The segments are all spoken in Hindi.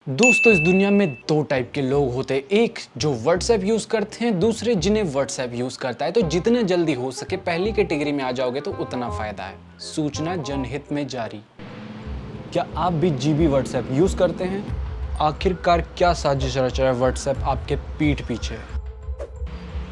दोस्तों इस दुनिया में दो टाइप के लोग होते हैं, एक जो व्हाट्सएप यूज करते हैं, दूसरे जिन्हें व्हाट्सएप यूज करता है। तो जितना जल्दी हो सके पहली कैटेगरी में आ जाओगे तो उतना फायदा है। सूचना जनहित में जारी। क्या आप भी जीबी व्हाट्सएप यूज करते हैं? आखिरकार क्या साजिश रच रहा है व्हाट्सएप आपके पीठ पीछे?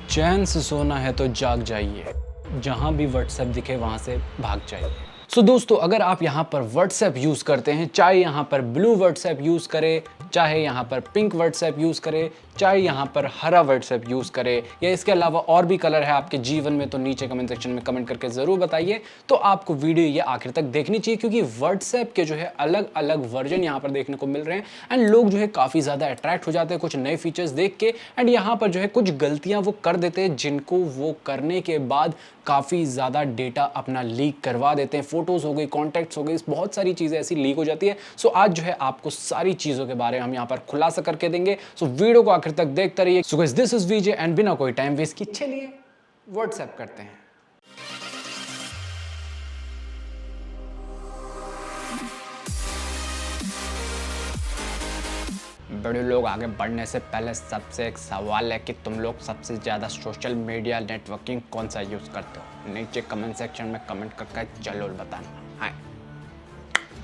चैन से सोना है तो जाग जाइए, जहां भी व्हाट्सएप दिखे वहां से भाग जाइए। दोस्तों अगर आप यहाँ पर व्हाट्सएप यूज़ करते हैं, चाहे यहाँ पर ब्लू व्हाट्सएप यूज़ करें, चाहे यहाँ पर पिंक व्हाट्सएप यूज़ करें, चाहे यहाँ पर हरा व्हाट्सएप यूज़ करें, या इसके अलावा और भी कलर है आपके जीवन में, तो नीचे कमेंट सेक्शन में कमेंट करके ज़रूर बताइए। तो आपको वीडियो ये आखिर तक देखनी चाहिए, क्योंकि व्हाट्सएप के जो है अलग अलग वर्जन यहाँ पर देखने को मिल रहे हैं एंड लोग जो है काफ़ी ज़्यादा अट्रैक्ट हो जाते हैं कुछ नए फीचर्स देख के, एंड यहाँ पर जो है कुछ गलतियाँ वो कर देते हैं जिनको वो करने के बाद काफ़ी ज़्यादा डेटा अपना लीक करवा देते हैं। फोटोज़ हो गई, कॉन्टैक्ट्स हो गई, बहुत सारी चीज़ें ऐसी लीक हो जाती है। आज जो है आपको सारी चीज़ों के बारे में हम यहाँ पर खुलासा करके देंगे। वीडियो को आखिर तक देखते रहिए। Guys this is Vijay and बिना कोई टाइम वेस्ट किए चलिए व्हाट्सएप करते हैं। बड़े लोग आगे बढ़ने से पहले सबसे एक सवाल है कि तुम लोग सबसे ज़्यादा सोशल मीडिया नेटवर्किंग कौन सा यूज़ करते हो? नीचे कमेंट सेक्शन में कमेंट करके जरूर बताना। हाँ,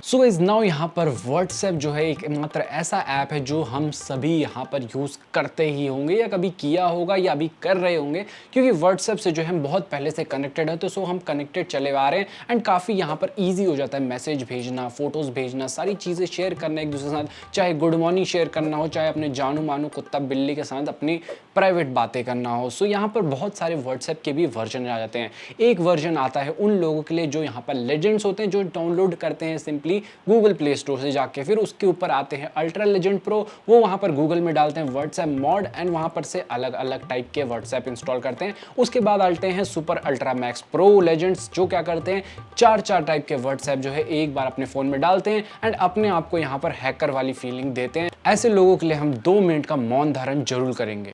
सो गाइस नाउ यहाँ पर व्हाट्सएप जो है एक मात्र ऐसा ऐप है जो हम सभी यहाँ पर यूज़ करते ही होंगे, या कभी किया होगा या अभी कर रहे होंगे, क्योंकि व्हाट्सएप से जो है हम बहुत पहले से कनेक्टेड है। तो हम कनेक्टेड चले आ रहे हैं एंड काफ़ी यहाँ पर ईजी हो जाता है मैसेज भेजना, फोटोज़ भेजना, सारी चीज़ें शेयर करना एक दूसरे के साथ, चाहे गुड मॉर्निंग शेयर करना हो, चाहे अपने जानू मानू कुत्ता बिल्ली के साथ अपनी प्राइवेट बातें करना हो। यहाँ पर बहुत सारे व्हाट्सएप के भी वर्जन आ जाते हैं। एक वर्जन आता है उन लोगों के लिए जो यहाँ पर लेजेंड्स होते हैं, जो डाउनलोड करते हैं सिंपली गूगल प्ले स्टोर से जाके, फिर उसके ऊपर आते हैं अल्ट्रा लेजेंड प्रो, वो वहां पर गूगल में डालते हैं व्हाट्सएप मॉड एंड वहां पर से अलग अलग टाइप के व्हाट्सएप इंस्टॉल करते हैं। उसके बाद आते हैं super ultra max pro legends, जो क्या करते हैं चार टाइप के व्हाट्सएप जो है एक बार अपने फोन में डालते हैं एंड अपने आप को यहाँ पर हैकर वाली फीलिंग देते हैं। ऐसे लोगों के लिए हम 2 मिनट का मौन धारण जरूर करेंगे।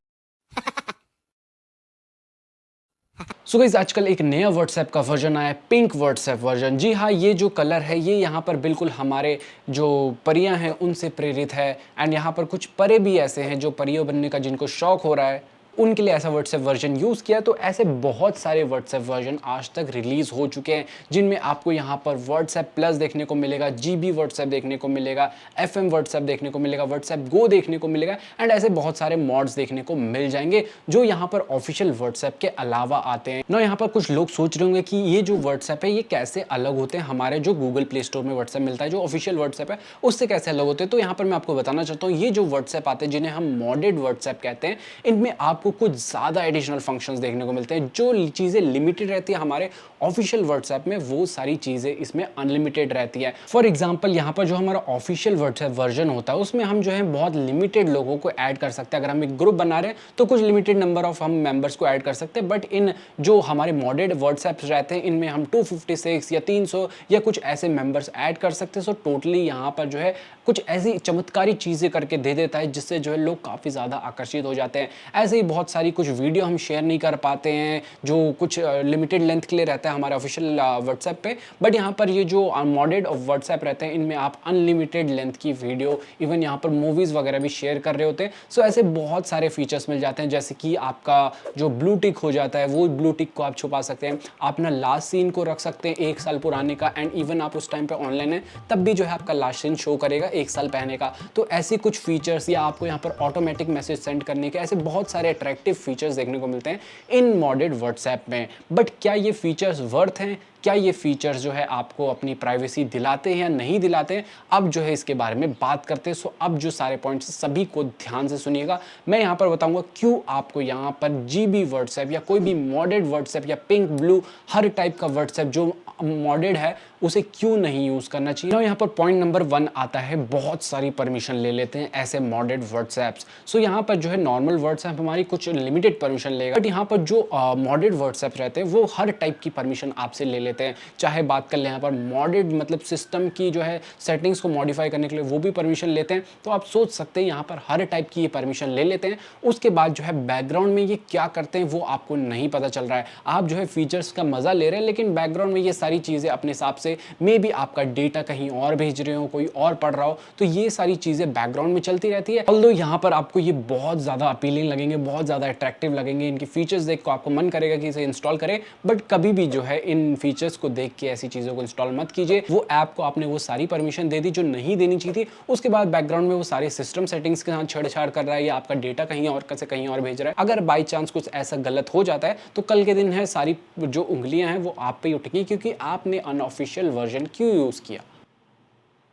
गाइस आजकल एक नया व्हाट्सएप का वर्जन आया है, पिंक व्हाट्सएप वर्जन। जी हाँ, ये जो कलर है ये यहाँ पर बिल्कुल हमारे जो परियां हैं उनसे प्रेरित है एंड यहाँ पर कुछ परे भी ऐसे हैं जो परियों बनने का जिनको शौक हो रहा है, उनके लिए ऐसा व्हाट्सएप वर्जन यूज़ किया। तो ऐसे बहुत सारे व्हाट्सएप वर्जन आज तक रिलीज़ हो चुके हैं, जिनमें आपको यहाँ पर व्हाट्सएप प्लस देखने को मिलेगा, जीबी व्हाट्सएप देखने को मिलेगा, एफएम व्हाट्सएप देखने को मिलेगा, व्हाट्सएप गो देखने को मिलेगा एंड ऐसे बहुत सारे मॉड्स देखने को मिल जाएंगे जो यहाँ पर ऑफिशियल व्हाट्सएप के अलावा आते हैं ना। यहाँ पर कुछ लोग सोच रहे होंगे कि ये जो व्हाट्सएप है ये कैसे अलग होते हैं हमारे जो गूगल प्ले स्टोर में व्हाट्सएप मिलता है, जो ऑफिशियल व्हाट्सएप है उससे कैसे अलग होते हैं। तो यहाँ पर मैं आपको बताना चाहता हूँ, ये जो व्हाट्सएप आते हैं जिन्हें हम मॉडेड व्हाट्सएप कहते हैं, इनमें आपको कुछ ज़्यादा एडिशनल फंक्शंस देखने को मिलते हैं। जो चीज़ें लिमिटेड रहती है हमारे ऑफिशियल व्हाट्सएप में, वो सारी चीज़ें इसमें अनलिमिटेड रहती है। फॉर एग्जांपल यहाँ पर जो हमारा ऑफिशियल व्हाट्सएप वर्जन होता है उसमें हम जो है बहुत लिमिटेड लोगों को ऐड कर सकते हैं। अगर हम एक ग्रुप बना रहे हैं तो कुछ लिमिटेड नंबर ऑफ हम मेंबर्स को ऐड कर सकते हैं, बट इन जो हमारे मॉडेड व्हाट्सएप रहते हैं इनमें हम 256 या 300 या कुछ ऐसे मेंबर्स ऐड कर सकते हैं। सो टोटली यहाँ पर जो है कुछ ऐसी चमत्कारी चीज़ें करके दे देता है जिससे जो है लोग काफ़ी ज़्यादा आकर्षित हो जाते हैं। ऐसे ही बहुत सारी कुछ वीडियो हम शेयर नहीं कर पाते हैं जो कुछ लिमिटेड लेंथ के लिए रहता है हमारे ऑफिशियल व्हाट्सएप पे, बट यहाँ पर ये जो मॉडेड व्हाट्सएप रहते हैं इनमें आप अनलिमिटेड लेंथ की वीडियो, इवन यहाँ पर मूवीज़ वगैरह भी शेयर कर रहे होते हैं। सो ऐसे बहुत सारे फीचर्स मिल जाते हैं, जैसे कि आपका जो ब्लू टिक हो जाता है वो ब्लू टिक को आप छुपा सकते हैं, आप अपना लास्ट सीन को रख सकते हैं 1 साल पुराने का, एंड इवन आप उस टाइम पे ऑनलाइन है तब भी जो है आपका लास्ट सीन शो करेगा 1 साल पहले का। तो ऐसे कुछ फीचर्स, या आपको यहाँ पर ऑटोमेटिक मैसेज सेंड करने के ऐसे बहुत सारे अट्रैक्टिव फीचर्स देखने को मिलते हैं इन मॉडेड व्हाट्सएप में। बट क्या ये फीचर्स वर्थ हैं? क्या ये फीचर्स जो है आपको अपनी प्राइवेसी दिलाते हैं या नहीं दिलाते हैं? अब जो है इसके बारे में बात करते हैं। अब जो सारे पॉइंट्स सभी को ध्यान से सुनिएगा, मैं यहाँ पर बताऊंगा क्यों आपको यहाँ पर जीबी व्हाट्सएप या कोई भी मॉडेड व्हाट्सएप या पिंक ब्लू हर टाइप का व्हाट्सएप जो मॉडेड है उसे क्यों नहीं यूज़ करना चाहिए। यहाँ पर पॉइंट नंबर 1 आता है, बहुत सारी परमिशन ले लेते हैं ऐसे मॉडेड व्हाट्सएप्स। यहाँ पर जो है नॉर्मल व्हाट्सएप हमारी कुछ लिमिटेड परमिशन लेगा, बट यहाँ पर जो मॉडेड व्हाट्सएप रहते हैं वो हर टाइप की परमिशन आपसे ले लेते हैं। चाहे बात कर लें यहाँ पर मॉडेड मतलब सिस्टम की जो है सेटिंग्स को मॉडिफाई करने के लिए वो भी परमिशन लेते हैं। तो आप सोच सकते हैं यहाँ पर हर टाइप की ये परमिशन ले लेते हैं। उसके बाद जो है बैकग्राउंड में ये क्या करते हैं वो आपको नहीं पता चल रहा है। आप जो है फीचर्स का मजा ले रहे हैं लेकिन बैकग्राउंड में ये सारी चीज़ें अपने हिसाब से मे बी आपका डेटा कहीं और भेज रहे हो, कोई और पढ़ रहा हो, तो ये सारी चीज़ें बैकग्राउंड में चलती रहती है। ऑल्दो यहाँ पर आपको ये बहुत ज़्यादा अपीलिंग लगेंगे, बहुत ज़्यादा अट्रैक्टिव लगेंगे, इनकी फीचर्स देख को आपको मन करेगा कि इसे इंस्टॉल करें। बट कभी भी जो है इन फीचर्स को देख के ऐसी चीज़ों को इंस्टॉल मत कीजिए। वो ऐप को आपने वो सारी परमिशन दे दी जो नहीं देनी चाहिए थी। उसके बाद बैकग्राउंड में वो सारे सिस्टम सेटिंग्स के साथ छेड़छाड़ कर रहा है या आपका डेटा कहीं और से कहीं और भेज रहा है। अगर बाई चांस कुछ ऐसा गलत हो जाता है तो कल के दिन है सारी जो उंगलियां हैं वो आप पे ही उठेंगी, क्योंकि आपने अनऑफिशियल वर्जन क्यों यूज़ किया।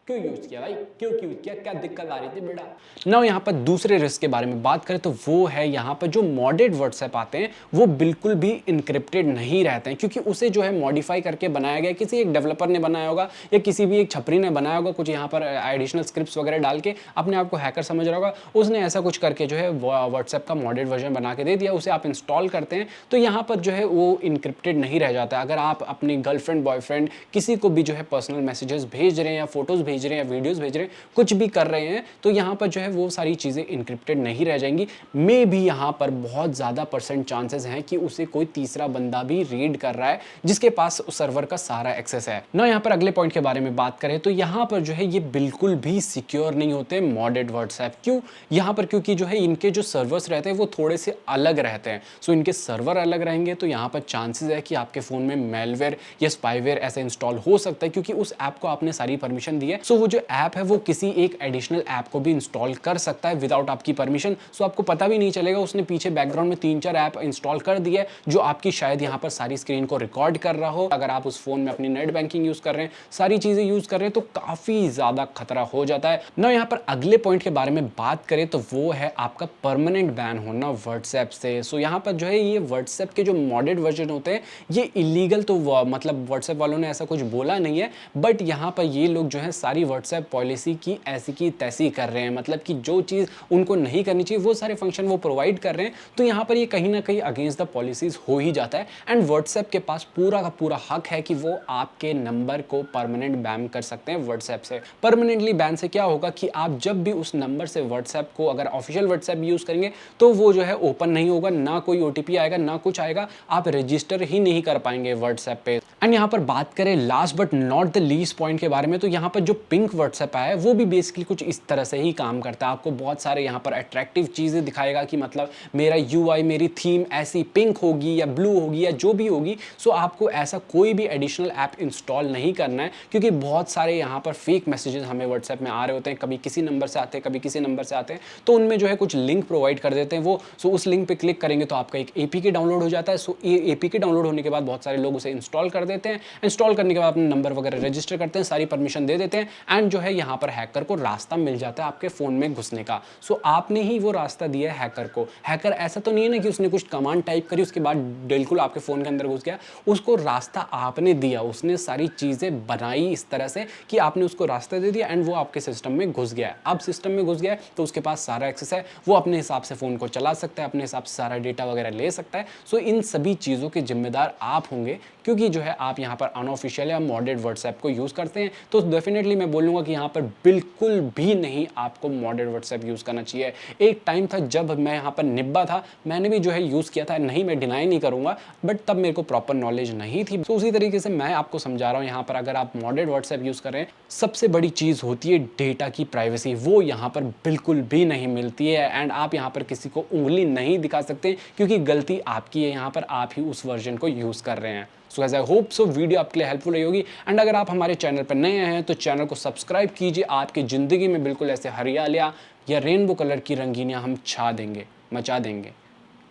क्यों यूज किया भाई, क्यों यूज किया, क्या दिक्कत आ रही थी बेटा। नाउ यहाँ पर दूसरे रिस्क के बारे में बात करें तो वो है यहाँ पर जो मॉडेड व्हाट्सएप आते हैं वो बिल्कुल भी इनक्रिप्टेड नहीं रहते हैं, क्योंकि उसे जो है मॉडिफाई करके बनाया गया, किसी एक डेवलपर ने बनाया होगा या किसी भी एक छपरी ने बनाया होगा, कुछ यहाँ पर एडिशनल स्क्रिप्ट्स वगैरह डाल के अपने आप को हैकर समझ रहा होगा, उसने ऐसा कुछ करके जो है व्हाट्सएप का मॉडेड वर्जन बना के दे दिया। उसे आप इंस्टॉल करते हैं तो यहाँ पर जो है वो इनक्रिप्टेड नहीं रह जाता। अगर आप अपनी गर्लफ्रेंड बॉयफ्रेंड किसी को भी जो है पर्सनल मैसेजेस भेज रहे हैं या फोटोज भेज रहे हैं या वीडियोस भेज रहे हैं, कुछ भी कर रहे हैं, तो यहाँ पर जो है वो सारी चीजें इनक्रिप्टेड नहीं रह जाएंगी। मे भी यहाँ पर बहुत ज्यादा परसेंट चांसेस हैं कि उसे कोई तीसरा बंदा भी रीड कर रहा है जिसके पास उस सर्वर का सारा एक्सेस है ना। यहाँ पर अगले पॉइंट के बारे में बात करें तो यहाँ पर जो है ये बिल्कुल भी सिक्योर नहीं होते मॉडेड व्हाट्सएप। क्यों? यहाँ पर क्योंकि जो है इनके जो सर्वर्स रहते हैं वो थोड़े से अलग रहते हैं। सो इनके सर्वर अलग रहेंगे तो यहाँ पर चांसेस है कि आपके फोन में मेलवेयर या स्पाईवेयर ऐसे इंस्टॉल हो सकता है, क्योंकि उस ऐप को आपने सारी परमिशन दी है। सो वो जो ऐप है वो किसी एक एडिशनल ऐप को भी इंस्टॉल कर सकता है विदाउट आपकी परमिशन। सो आपको पता भी नहीं चलेगा उसने पीछे बैकग्राउंड में 3-4 ऐप इंस्टॉल कर दिया है जो आपकी शायद यहाँ पर सारी स्क्रीन को रिकॉर्ड कर रहा हो। अगर आप उस फोन में अपनी नेट बैंकिंग यूज कर रहे हैं, सारी चीजें यूज कर रहे हैं, तो काफी ज्यादा खतरा हो जाता है ना। यहाँ पर अगले पॉइंट के बारे में बात करें तो वो है आपका परमानेंट बैन होना व्हाट्सएप से। सो यहाँ पर जो है ये व्हाट्सएप के जो मॉडेड वर्जन होते हैं ये इलीगल, तो मतलब व्हाट्सएप वालों ने ऐसा कुछ बोला नहीं है, बट यहाँ पर ये लोग जो है सारी व्हाट्सएप पॉलिसी की ऐसी की तैसी कर रहे हैं। मतलब कि जो चीज़ उनको नहीं करनी चाहिए वो सारे फंक्शन वो प्रोवाइड कर रहे हैं। तो यहाँ पर ये कहीं ना कहीं अगेंस्ट द पॉलिसीज हो ही जाता है। एंड व्हाट्सएप के पास पूरा का पूरा हक है कि वो आपके नंबर को परमानेंट बैन कर सकते हैं व्हाट्सएप से। परमानेंटली बैन से क्या होगा कि आप जब भी उस नंबर से व्हाट्सएप को अगर ऑफिशियल व्हाट्सएप यूज करेंगे तो वो जो है ओपन नहीं होगा, ना कोई ओटीपी आएगा ना कुछ आएगा, आप रजिस्टर ही नहीं कर पाएंगे व्हाट्सएप पे। एंड यहाँ पर बात करें last but not the least point के बारे में तो यहाँ पर जो पिंक व्हाट्सएप आया है वो भी बेसिकली कुछ इस तरह से ही काम करता है। आपको बहुत सारे यहाँ पर अट्रैक्टिव चीज़ें दिखाएगा कि मतलब मेरा यूआई मेरी थीम ऐसी पिंक होगी या ब्लू होगी या जो भी होगी। सो आपको ऐसा कोई भी एडिशनल ऐप इंस्टॉल नहीं करना है, क्योंकि बहुत सारे यहाँ पर फेक मैसेजेस हमें व्हाट्सएप में आ रहे होते हैं। कभी किसी नंबर से आते हैं, कभी किसी नंबर से आते हैं, तो उनमें जो है कुछ लिंक प्रोवाइड कर देते हैं वो। सो उस लिंक पे क्लिक करेंगे तो आपका एक एपीके डाउनलोड हो जाता है। सो ये एपीके डाउनलोड होने के बाद बहुत सारे लोग उसे इंस्टॉल कर देते हैं। इंस्टॉल करने के बाद अपने नंबर वगैरह रजिस्टर करते हैं, सारी परमिशन दे देते हैं, एंड जो है यहाँ पर हैकर को रास्ता मिल जाता है आपके फोन में घुसने का। सो आपने ही वो रास्ता दिया है हैकर को। हैकर ऐसा तो नहीं है ना कि उसने कुछ कमांड टाइप करी उसके बाद बिल्कुल आपके फोन के अंदर घुस गया। उसको रास्ता आपने दिया, उसने सारी चीजें बनाई इस तरह से कि आपने उसको रास्ता दे दिया एंड वो आपके सिस्टम में घुस गया है। अब सिस्टम में घुस गया है तो उसके पास सारा एक्सेस है, वो अपने हिसाब से फोन को चला सकता है, अपने हिसाब से सारा डेटा वगैरह ले सकता है। सो इन सभी चीजों के जिम्मेदार आप होंगे, क्योंकि जो है आप यहाँ पर अनऑफिशियल या मॉडेड व्हाट्सएप को यूज करते हैं। तो डेफिनेटली मैं बोलूँगा कि यहाँ पर बिल्कुल भी नहीं आपको मॉडेड व्हाट्सएप यूज करना चाहिए। एक टाइम था जब मैं यहाँ पर निब्बा था, मैंने भी जो है यूज किया था, नहीं मैं डिनाई नहीं करूंगा, बट तब मेरे को प्रॉपर नॉलेज नहीं थी। तो उसी तरीके से मैं आपको समझा रहा हूँ यहाँ पर अगर आप मॉडेड व्हाट्सएप यूज कर रहे हैं, सबसे बड़ी चीज होती है डेटा की प्राइवेसी, वो यहाँ पर बिल्कुल भी नहीं मिलती है। एंड आप यहाँ पर किसी को उंगली नहीं दिखा सकते क्योंकि गलती आपकी है, यहाँ पर आप ही उस वर्जन को यूज कर रहे हैं। So guys I hope so video आपके लिए हेल्पफुल रही होगी। एंड अगर आप हमारे चैनल पर नए हैं तो चैनल को सब्सक्राइब कीजिए। आपकी ज़िंदगी में बिल्कुल ऐसे हरियालियाँ या रेनबो कलर की रंगीनियाँ हम छा देंगे, मचा देंगे,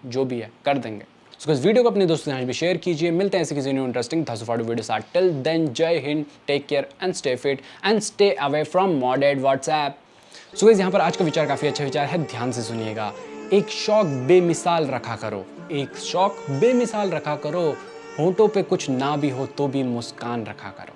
जो भी है कर देंगे। सो गाइस वीडियो को अपने दोस्तों के साथ भी शेयर कीजिए। मिलते हैं ऐसे किसी न्यू इंटरेस्टिंग धसुफाड़ू वीडियो साथ। टिल देन जय हिंद, take care and stay fit and stay away from modded WhatsApp. So guys यहाँ पर आज का विचार काफ़ी अच्छा विचार है, ध्यान से सुनिएगा। एक शौक बेमिसाल रखा करो, एक शौक बेमिसाल रखा करो, होंठों पे कुछ ना भी हो तो भी मुस्कान रखा करो।